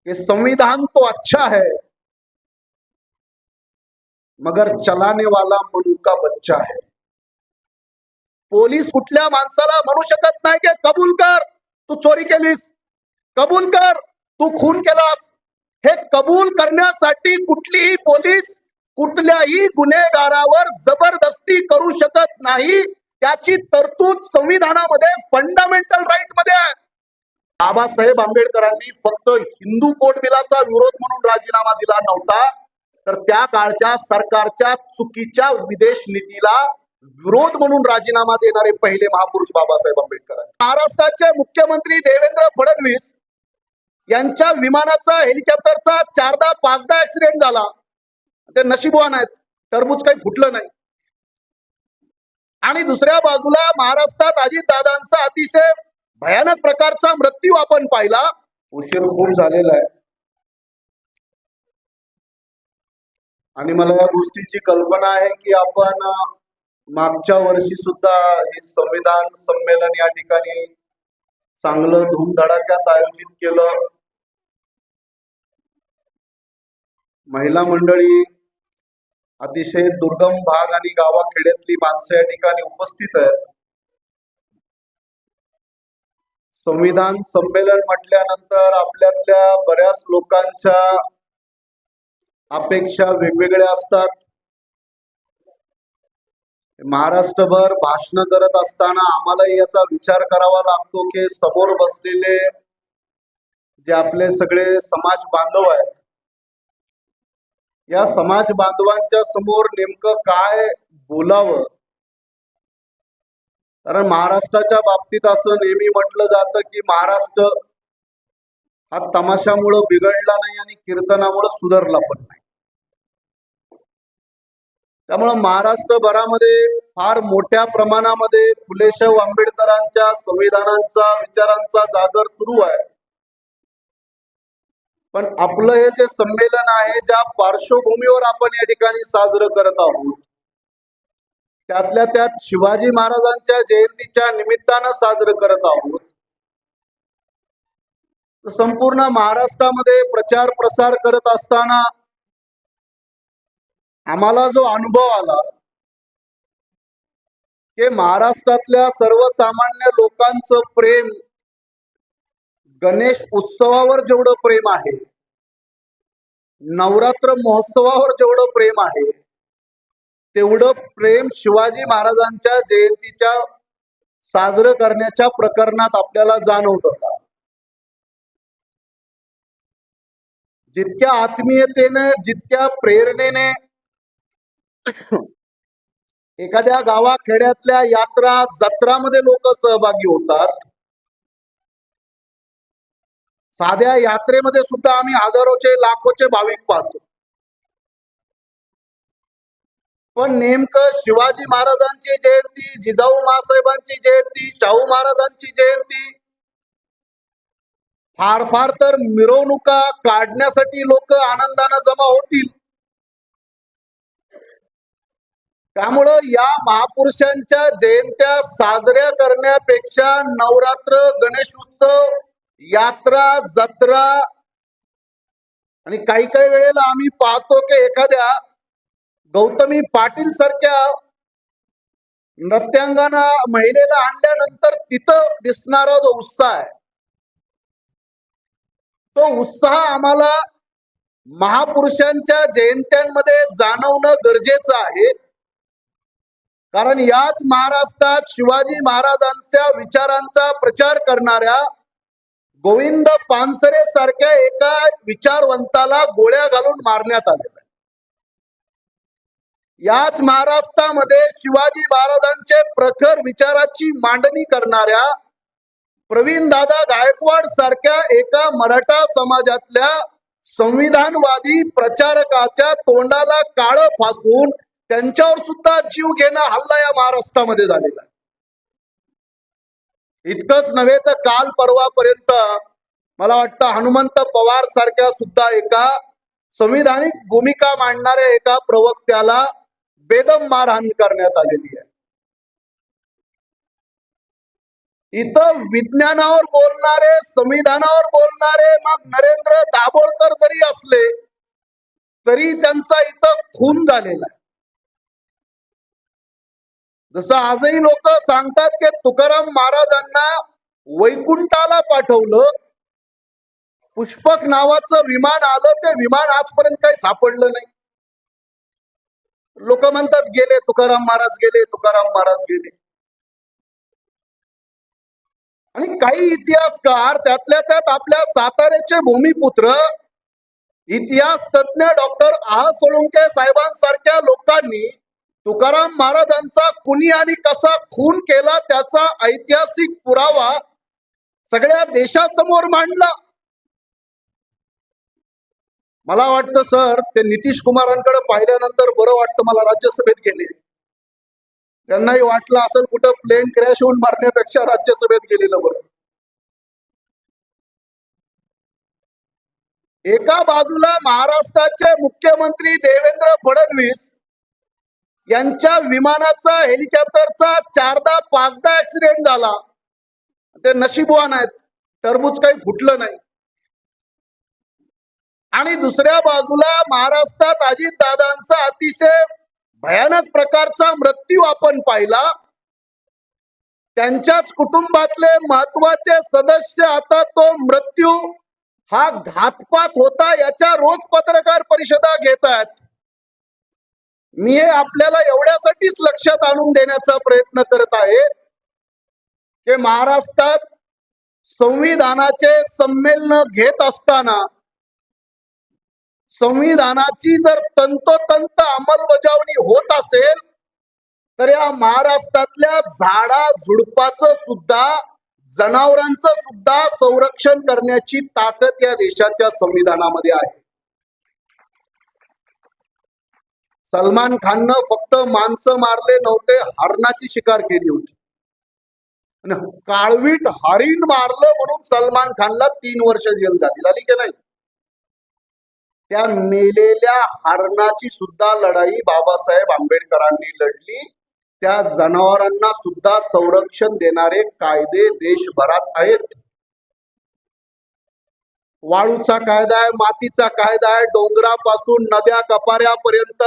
कि संविधान तो अच्छा है मगर चलाने वाला मनुका बच्चा है। पोलीस कुठल्या माणसाला म्हणू शकत नाही की कबूल कर तू चोरी केलीस, कबूल कर तू खून केलास। हे कबूल करण्यासाठी कुठलीही पोलीस कुठल्याही गुन्हेगारावर जबरदस्ती करू शकत नाही। त्याची तरतूद संविधानामध्ये फंडामेंटल राईट मध्ये आहे। बाबासाहेब आंबेडकरांनी फक्त हिंदू कोड बिलाचा विरोध म्हणून राजीनामा दिला नव्हता, तर त्या काळच्या सरकारच्या चुकीच्या विदेश नीतीला विरोध म्हणून राजीनामा देणारे पहिले महापुरुष बाबासाहेब आंबेडकर। महाराष्ट्राचे मुख्यमंत्री देवेंद्र फडणवीस यांच्या विमानाचा हेलिकॉप्टरचा 4दा-5दा ऍक्सिडेंट झाला, ते नशीबवान आहेत, टरबूज काही फुटलं नाही। आणि दुसऱ्या बाजूला महाराष्ट्रात अजितदादांचा अतिशय भयानक प्रकारचा मृत्यू आपण पाहिला। उशीर खूप झालेला आहे आणि मला या गोष्टीची कल्पना आहे की आपण मागच्या वर्षी सुद्धा हे संविधान संमेलन या ठिकाणी चांगलं धूमधडाक्यात आयोजित केलं। महिला मंडळी, अतिशय दुर्गम भाग आणि गावाखेड्यातली माणसं या ठिकाणी उपस्थित आहेत। संविधान संमेलन म्हटल्यानंतर आपल्यातल्या बऱ्याच लोकांच्या अपेक्षा वेगवेगळ्या असतात। महाराष्ट्रभर भाषण करत असताना आम्हाला याचा विचार करावा लागतो की समोर बसलेले जे आपले सगळे समाज बांधव आहेत, या समाज बांधवांच्या समोर नेमकं काय बोलावं। कारण महाराष्ट्राच्या बाबतीत असं नेहमी म्हटलं जातं की महाराष्ट्र हा तमाशामुळे बिघडला नाही आणि कीर्तनामुळे सुधारला पण नाही। त्यामुळे महाराष्ट्रभरामध्ये फार मोठ्या प्रमाणामध्ये फुलेशाहू आंबेडकरांच्या संविधानांचा विचारांचा जागर सुरू आहे। पण आपलं हे जे संमेलन आहे, ज्या पार्श्वभूमीवर आपण या ठिकाणी साजरं करत आहोत, त्यातल्या त्यात शिवाजी महाराजांच्या जयंतीच्या निमित्तानं साजरं करत आहोत। संपूर्ण महाराष्ट्रामध्ये प्रचार प्रसार करत असताना आम्हाला जो अनुभव आला की महाराष्ट्रातल्या सर्वसामान्य लोकांचं प्रेम गणेश उत्सवावर जेवढं प्रेम आहे, नवरात्र महोत्सवावर जेवढं प्रेम आहे, तेवढं प्रेम शिवाजी महाराजांच्या जयंतीच्या साजरं करण्याच्या प्रकरणात आपल्याला जाणवत होता। जितक्या आत्मीयतेने, जितक्या प्रेरणेने एखाद्या गावाखेड्यातल्या यात्रा जत्रामध्ये लोक सहभागी होतात, साध्या यात्रेमध्ये सुद्धा आम्ही हजारोचे लाखोचे भाविक पाहतो। पण नेमकं शिवाजी महाराजांची जयंती, जिजाऊ माँसाहेबांची जयंती, शाहू महाराजांची जयंती, फार फार तर मिरवणुका काढण्यासाठी लोक आनंदाने जमा होतील। त्यामुळं या महापुरुषांच्या जयंत्या साजऱ्या करण्यापेक्षा नवरात्र, गणेश उत्सव, यात्रा, जत्रा आणि काही काही वेळेला आम्ही पाहतो की एखाद्या गौतमी पाटील सारख्या नृत्यांगना महिलेला आणल्यानंतर तिथं दिसणारा जो उत्साह आहे, तो उत्साह आम्हाला महापुरुषांच्या जयंत्यांमध्ये जाणवणं गरजेचं आहे। कारण याच महाराष्ट्रात शिवाजी महाराजांच्या विचारांचा प्रचार करणाऱ्या गोविंद पानसरे सारख्या एका विचारवंताला गोळ्या घालून मारण्यात आलेला आहे। याच महाराष्ट्रामध्ये शिवाजी महाराजांचे प्रखर विचाराची मांडणी करणाऱ्या प्रवीणदादा गायकवाड सारख्या एका मराठा समाजातल्या संविधानवादी प्रचारकाच्या तोंडाला काळं फासून त्यांच्यावर सुद्धा जीव घेणं हल्ला या महाराष्ट्रामध्ये झालेला आहे। इतकंच नव्हे तर काल परवापर्यंत मला वाटतं हनुमंत पवार सारख्या सुद्धा एका संविधानिक भूमिका मांडणाऱ्या एका प्रवक्त्याला बेदम मारहाण करण्यात आलेली आहे। इथं विज्ञानावर बोलणारे, संविधानावर बोलणारे, मग नरेंद्र दाभोळ तरी त्यांचा इथं खून झालेला आहे. जसं आजही लोक सांगतात की तुकाराम महाराजांना वैकुंठाला पाठवलं, पुष्पक नावाचं विमान आलं, ते विमान आजपर्यंत काही सापडलं नाही. लोक म्हणतात गेले तुकाराम महाराज, गेले तुकाराम महाराज गेले. आणि काही इतिहासकार, त्यातल्या त्यात आपल्या साताऱ्याचे भूमिपुत्र इतिहास तज्ञ डॉक्टर आह सोळुंके साहेबांसारख्या लोकांनी तुकाराम महाराजांचा कुणी आणि कसा खून केला त्याचा ऐतिहासिक पुरावा सगळ्या देशासमोर मांडला. मला वाटतं सर, ते नितीश कुमारांकडे पाहिल्यानंतर बरं वाटतं मला राज्यसभेत गेले. त्यांनाही वाटलं असेल कुठं प्लेन क्रॅश होऊन मारण्यापेक्षा राज्यसभेत गेलेलं बरं. एका बाजूला महाराष्ट्राचे मुख्यमंत्री देवेंद्र फडणवीस यांच्या विमानाचा, हेलिकॉप्टरचा 4दा-5दा ऍक्सिडेंट झाला. ते नशीबवान आहेत, टरबूज काही फुटलं नाही. आणि दुसऱ्या बाजूला महाराष्ट्रात अजितदादांचा अतिशय भयानक प्रकारचा मृत्यू आपण पाहिला. त्यांच्याच कुटुंबातले महत्वाचे सदस्य आता तो मृत्यू हा घातपात होता याच्या रोज पत्रकार परिषदा घेतात. मी हे आपल्याला एवढ्यासाठीच लक्षात आणून देण्याचा प्रयत्न करत आहे की महाराष्ट्रात संविधानाचे संमेलन घेत असताना संविधानाची जर तंतोतंत अंमलबजावणी होत असेल तर या महाराष्ट्रातल्या झाडा झुडपाचं सुद्धा, जनावरांचं सुद्धा संरक्षण करण्याची ताकद या देशाच्या संविधानामध्ये आहे. सलमान खाननं फक्त माणसं मारले नव्हते, हरणाची शिकार केली होती. काळवीट हरिण मारलं म्हणून सलमान खानला 3 वर्ष जेल झाली की नाही? त्या मेलेल्या हरणाची सुद्धा लढाई बाबासाहेब आंबेडकरांनी लढली. त्या जनावरांना सुद्धा संरक्षण देणारे कायदे देशभरात आहेत. वाळूचा कायदा आहे, मातीचा कायदा आहे, डोंगरापासून नद्या कपाऱ्यापर्यंत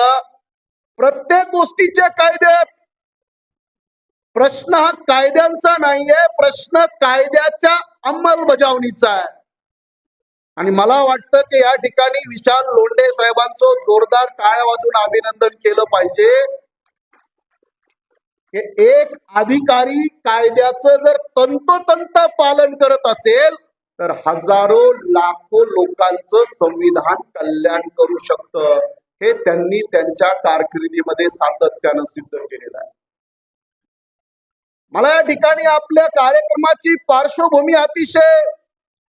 प्रत्येक गोष्टीचे कायदे आहेत. प्रश्न हा कायद्यांचा नाहीये, प्रश्न कायद्याच्या अंमलबजावणीचा आहे. आणि मला वाटतं की या ठिकाणी विशाल लोंढे साहेबांचं जोरदार टाळ्या वाजून अभिनंदन केलं पाहिजे. एक अधिकारी कायद्याचं जर तंतोतंत पालन करत असेल तर हजारो लाखो लोकांचं संविधान कल्याण करू शकतं. हे त्यांनी त्यांच्या कारकिर्दीमध्ये सातत्यानं सिद्ध केलेलं आहे. मला या ठिकाणी आपल्या कार्यक्रमाची पार्श्वभूमी अतिशय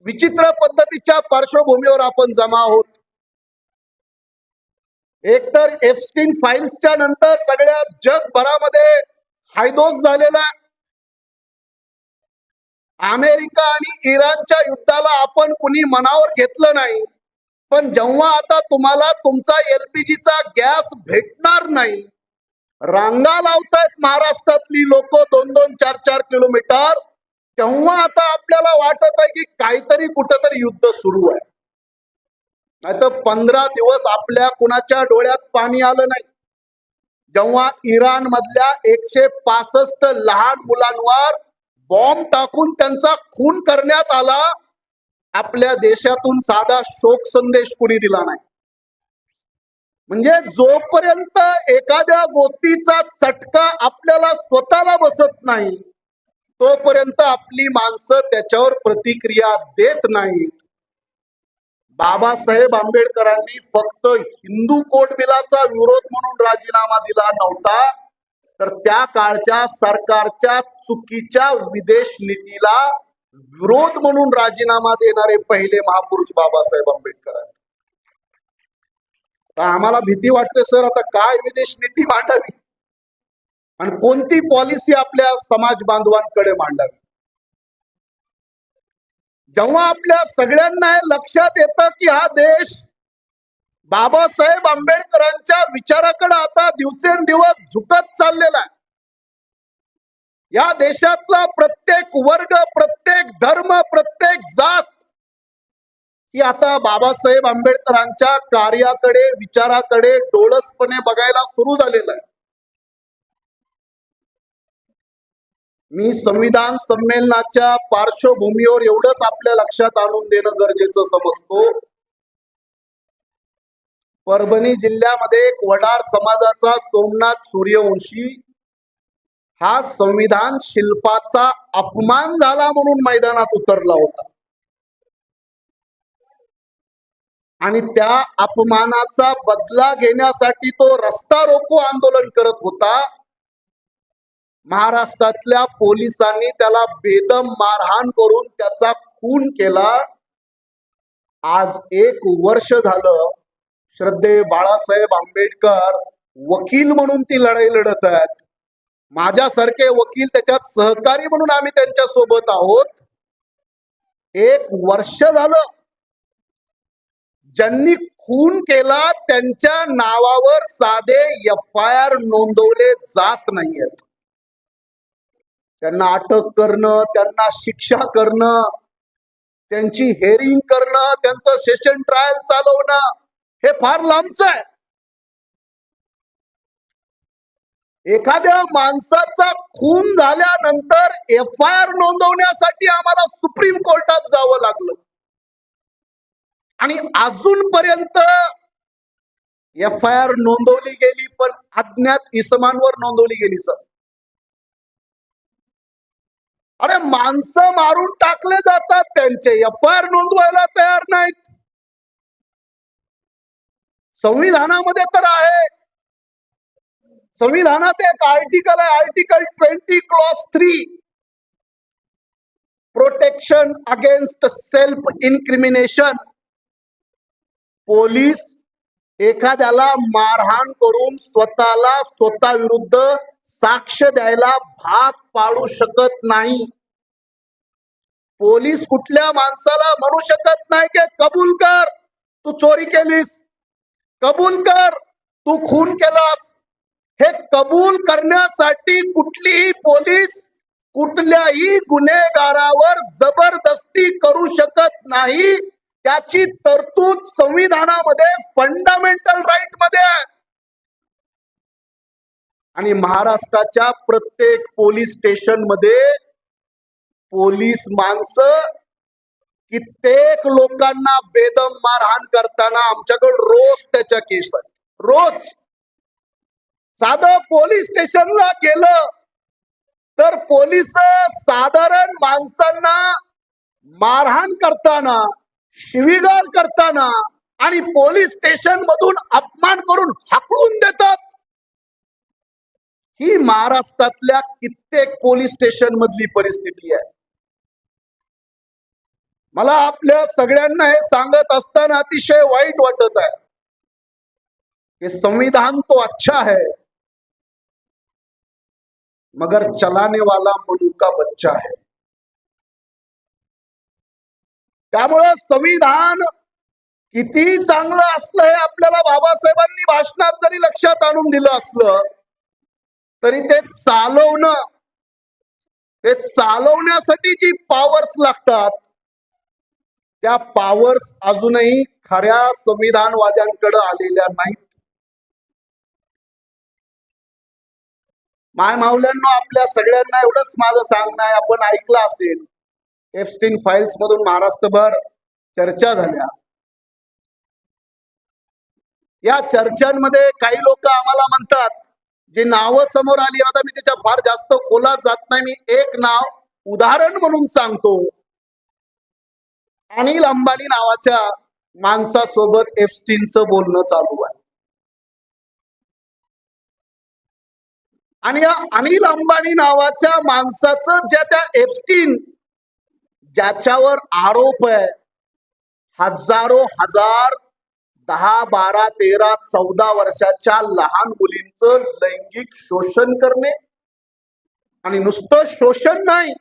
विचित्र पद्धतीच्या पार्श्वभूमीवर आपण जमा आहोत. एकतर एप्स्टीन फाईल्सच्या नंतर सगळ्या जगभरामध्ये हायदोस झालेला. अमेरिका आणि इराणच्या युद्धाला आपण कुणी मनावर घेतलं नाही, पण जेव्हा आता तुम्हाला तुमचा LPGचा गॅस भेटणार नाही, रांगा लावतायत महाराष्ट्रातली लोक 2-2, 4-4 किलोमीटर, तेव्हा आता आपल्याला वाटत आहे की काहीतरी कुठंतरी युद्ध सुरू आहे. नाहीतर 15 दिवस आपल्या कुणाच्या डोळ्यात पाणी आलं नाही जेव्हा इराण मधल्या 165 लहान मुलांवर बॉम्ब टाकून त्यांचा खून करण्यात आला. आपल्या देशातून साधा शोक संदेश कुणी दिला नाही. म्हणजे जोपर्यंत एखाद्या गोष्टीचा चटका आपल्याला स्वतःला बसत नाही तोपर्यंत आपली माणसं त्याच्यावर प्रतिक्रिया देत नाहीत. बाबासाहेब आंबेडकरांनी फक्त हिंदू कोड बिलाचा विरोध म्हणून राजीनामा दिला नव्हता, तर त्या काळच्या सरकारच्या चुकीच्या विदेश नीतीला विरोध म्हणून राजीनामा देणारे पहिले महापुरुष बाबासाहेब आंबेडकर. आम्हाला भीती वाटते सर, आता काय विदेश नीती मांडावी आणि कोणती पॉलिसी आपल्या समाज बांधवांकडे मांडावी. जेव्हा आपल्या सगळ्यांना हे लक्षात येतं की हा देश बाबासाहेब आंबेडकरांच्या विचाराकडे आता दिवसेंदिवस झुकत चाललेला आहे. या देशातला प्रत्येक वर्ग, प्रत्येक धर्म, प्रत्येक जात की आता बाबासाहेब आंबेडकरांच्या कार्याकडे विचाराकडे डोळसपणे बघायला सुरू झालेलं आहे. मी संविधान संमेलनाच्या पार्श्वभूमीवर एवढंच आपल्या लक्षात आणून देणं गरजेचं समजतो. परभणी जिल्ह्यामध्ये एक वडार समाजाचा सोमनाथ सूर्यवंशी हा संविधान शिल्पाचा अपमान झाला म्हणून मैदानात उतरला होता आणि त्या अपमानाचा बदला घेण्यासाठी तो रस्ता रोको आंदोलन करत होता. महाराष्ट्रातल्या पोलिसांनी त्याला बेदम मारहाण करून त्याचा खून केला. आज 1 वर्ष झालं श्रद्धेय बाळासाहेब आंबेडकर वकील म्हणून ती लढाई लढत आहेत. माझ्यासारखे वकील त्याच्यात सहकारी म्हणून आम्ही त्यांच्या सोबत आहोत. 1 वर्ष झालं ज्यांनी खून केला त्यांच्या नावावर साधे FIR नोंदवले जात नाहीयेत. त्यांना अटक करणं, त्यांना शिक्षा करणं, त्यांची हेअरिंग करणं, त्यांचं सेशन ट्रायल चालवणं हे फार लांबचं आहे. एखाद्या माणसाचा खून झाल्यानंतर FIR नोंदवण्यासाठी आम्हाला सुप्रीम कोर्टात जावं लागलं आणि अजूनपर्यंत FIR नोंदवली गेली पण अज्ञात इसमांवर नोंदवली गेली. सर, अरे माणसं मारून टाकले जातात, त्यांचे FIR नोंदवायला तयार नाहीत. संविधानामध्ये तर आहे, संविधानात एक आर्टिकल आहे, article 20 clause 3, protection against self incrimination. Police एखाद्याला मारहाण करून स्वतः विरुद्ध साक्ष द्यायला भाग पाडू शकत नाही. पोलीस कुठल्या माणसाला म्हणू शकत नाही की कबूल कर तू चोरी केलीस, कबूल कर तू खून केलास. हे कबूल करण्यासाठी कुठलीही पोलीस कुठल्याही गुन्हेगारावर जबरदस्ती करू शकत नाही. त्याची तरतूद संविधानामध्ये फंडामेंटल राईट मध्ये आहे. आणि महाराष्ट्राच्या प्रत्येक पोलीस स्टेशन मध्ये पोलीस माणसं कित्येक लोकांना बेदम मारहाण करताना आमच्याकडे रोज त्याच्या केस आहेत. रोज साधं पोलीस स्टेशनला गेलं तर पोलीस साधारण माणसांना मारहाण करताना, शिवीगाळ करताना आणि पोलीस स्टेशन मधून अपमान करून हाकलून देतात. ही महाराष्ट्रातल्या कित्येक पोलीस स्टेशन मधली परिस्थिती आहे. मला आपल्या सगळ्यांना हे सांगत असताना अतिशय वाईट वाटत आहे. ये संविधान तो अच्छा है मगर चलाने वाला मनु का बच्चा है. त्यामुळे संविधान किती चांगलं असलं हे आपल्याला बाबासाहेबांनी भाषणात जरी लक्षात आणून दिलं असलं तरी ते चालवण्यासाठी जी पॉवर्स लागतात त्या पॉवर्स अजूनही खऱ्या संविधानवाद्यांकडे आलेल्या नाहीत. माय माऊल्यांनो, आपल्या सगळ्यांना एवढंच माझं सांगणं आहे, आपण ऐकलं असेल एप्स्टीन फाईल्स मधून महाराष्ट्रभर चर्चा झाल्या. या चर्चांमध्ये काही लोक आम्हाला म्हणतात, जी नावं समोर आली, आता मी त्याच्या फार जास्त खोलात जात नाही, मी एक नाव उदाहरण म्हणून सांगतो. अनिल अंबानी नावाच्या माणसासोबत एप्स्टीनचं बोलणं चालू आहे आणि या अनिल अंबानी नावाच्या माणसाचं त्या एप्स्टीन ज्याच्यावर आरोप आहे, हजारो हजार 10, 12, 13, 14 वर्षाच्या लहान मुलींचं लैंगिक शोषण करणे. आणि नुसतं शोषण नाही,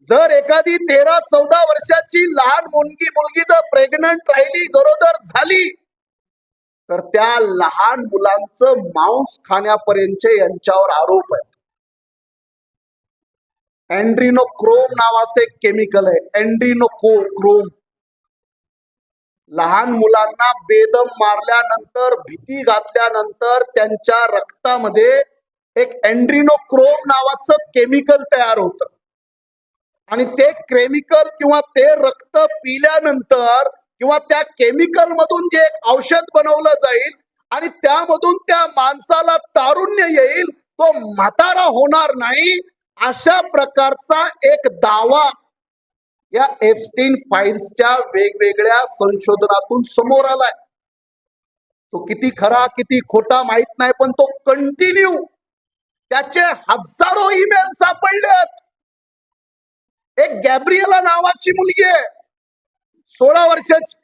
जर एखादी 13, 14 वर्षाची लहान मुलगी जर प्रेग्नंट राहिली, गरोदर झाली, तर त्या लहान मुलांचं मांस खाण्यापर्यंतचे यांच्यावर आरोप आहेत. एन्ड्रीनोक्रोम नावाचे केमिकल आहे, एन्ड्रीनोक्रोम. लहान मुलांना बेदम मारल्यानंतर, भीती घातल्यानंतर त्यांच्या रक्तामध्ये एक एन्ड्रिनोक्रोम नावाचं केमिकल तयार होतं आणि ते केमिकल किंवा ते रक्त पिल्यानंतर किंवा त्या केमिकल मधून जे एक औषध बनवलं जाईल आणि त्यामधून त्या माणसाला तारुण्य येईल, तो म्हातारा होणार नाही, अशा प्रकारचा एक दावा या एप्स्टीन फाईल्सच्या वेगवेगळ्या संशोधनातून समोर आलाय. तो किती खरा किती खोटा माहित नाही, पण तो कंटिन्यू त्याचे हजारो ईमेल सापडलेत. एक गॅब्रिएला नावाची मुलगी आहे, 16 वर्षाची.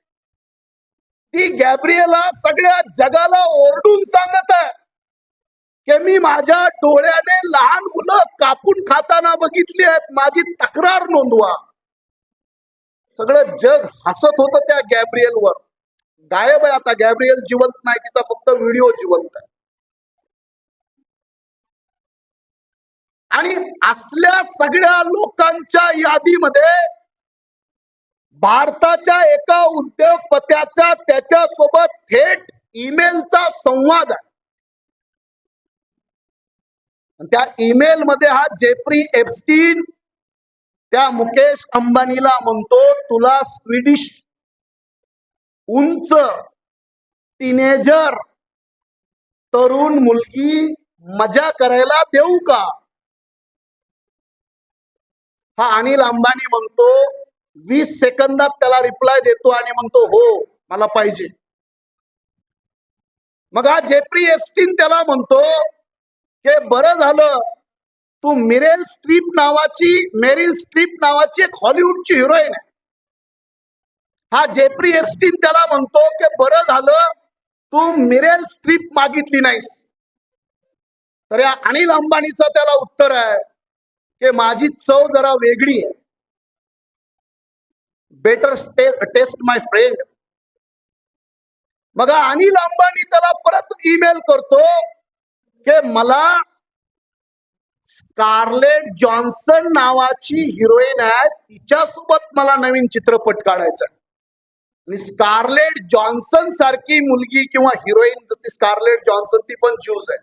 ती गॅब्रिएला सगळ्या जगाला ओरडून सांगत आहे की मी माझ्या डोळ्याने लहान मुलं कापून खाताना बघितली आहेत, माझी तक्रार नोंदवा. सगळं जग हसत होतं त्या गॅब्रिएलवर. गायब आहे आता गॅब्रिएल, जिवंत नाही, तिचा फक्त व्हिडिओ जिवंत आहे. आणि असल्या सगळ्या लोकांच्या यादीमध्ये भारताच्या एका उद्योगपत्याचा त्याच्यासोबत थेट ईमेलचा संवाद आहे. त्या ईमेल मध्ये हा जेफ्री एप्स्टीन त्या मुकेश अंबानीला म्हणतो, तुला स्वीडिश उंच टीनेजर तरुण मुलगी मजा करायला देऊ का? हा अनिल अंबानी म्हणतो, 20 सेकंदात त्याला रिप्लाय देतो आणि म्हणतो हो मला पाहिजे. मग हा जेफ्री एप्स्टीन त्याला म्हणतो की बरं झालं तू मेरिल स्ट्रीप नावाची एक हॉलिवूडची हिरोईन आहे. हा जेफ्री एप्स्टीन त्याला म्हणतो की बरं झालं तू मेरिल स्ट्रीप मागितली नाहीस. तर या अनिल अंबानीचं त्याला उत्तर आहे की माझी चव जरा वेगळी आहे. बेटर टेस्ट माय फ्रेंड. मग अनिल अंबानी त्याला परत ईमेल करतो की मला स्कारलेट जॉन्सन नावाची हिरोईन आहे, तिच्यासोबत मला नवीन चित्रपट काढायचा. आणि स्कारलेट जॉन्सन सारखी मुलगी किंवा हिरोईन, ती स्कारलेट जॉन्सन ती पण ज्यूज आहे.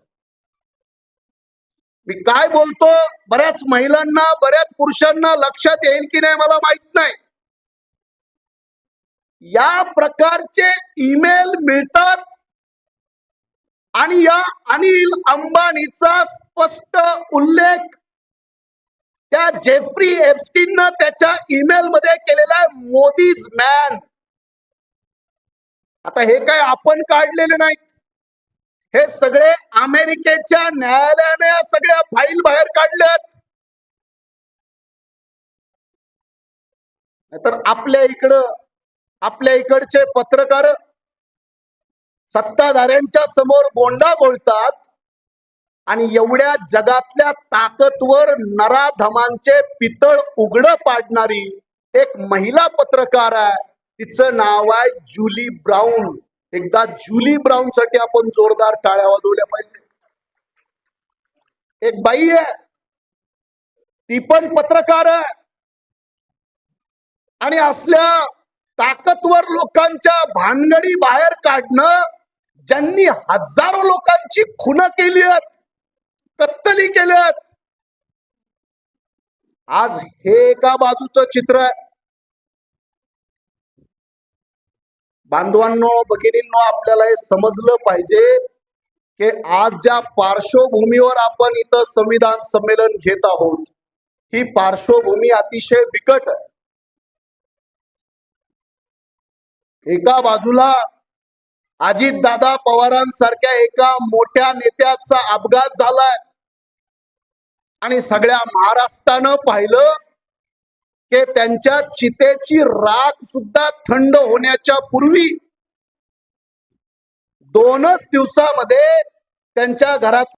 मी काय बोलतो बऱ्याच महिलांना बऱ्याच पुरुषांना लक्षात येईल की नाही मला माहित नाही. या प्रकारचे ईमेल मिळतात आणि या अनिल अंबानीचा स्पष्ट उल्लेख त्या जेफ्री एप्स्टीननं त्याच्या ईमेल मध्ये केलेला आहे, मोदीज मॅन. आता हे काय आपण काढलेले नाहीत, हे सगळे अमेरिकेच्या न्यायालयाने या सगळ्या फाईल बाहेर काढल्यात. तर आपल्या इकडचे पत्रकार सत्ताधाऱ्यांच्या समोर बोंडा बोलतात आणि एवढ्या जगातल्या ताकदवर नराधमांचे पितळ उघड पाडणारी एक महिला पत्रकार आहे, तिचं नाव आहे जुली ब्राऊन. एकदा जुली ब्राऊन साठी आपण जोरदार टाळ्या वाजवल्या पाहिजे. एक बाई आहे, ती पण पत्रकार आहे आणि असल्या ताकदवर लोकांच्या भानगडी बाहेर काढणं, ज्यांनी हजारो लोकांची खून केली आहेत, कत्तली केल्यात. आज हे एका बाजूचं चित्र आहे. बांधवांनो, भगिनींनो, आपल्याला हे समजलं पाहिजे की आज ज्या पार्श्वभूमीवर आपण इथं संविधान संमेलन घेत आहोत, ही पार्श्वभूमी अतिशय बिकट आहे. एका बाजूला अजितदादा पवारांसारख्या एका मोठ्या नेत्याचा अपघात झालाय आणि सगळ्या महाराष्ट्रानं पाहिलं की त्यांच्या चितेची राख सुद्धा थंड होण्याच्या पूर्वी 2च दिवसामध्ये त्यांच्या घरात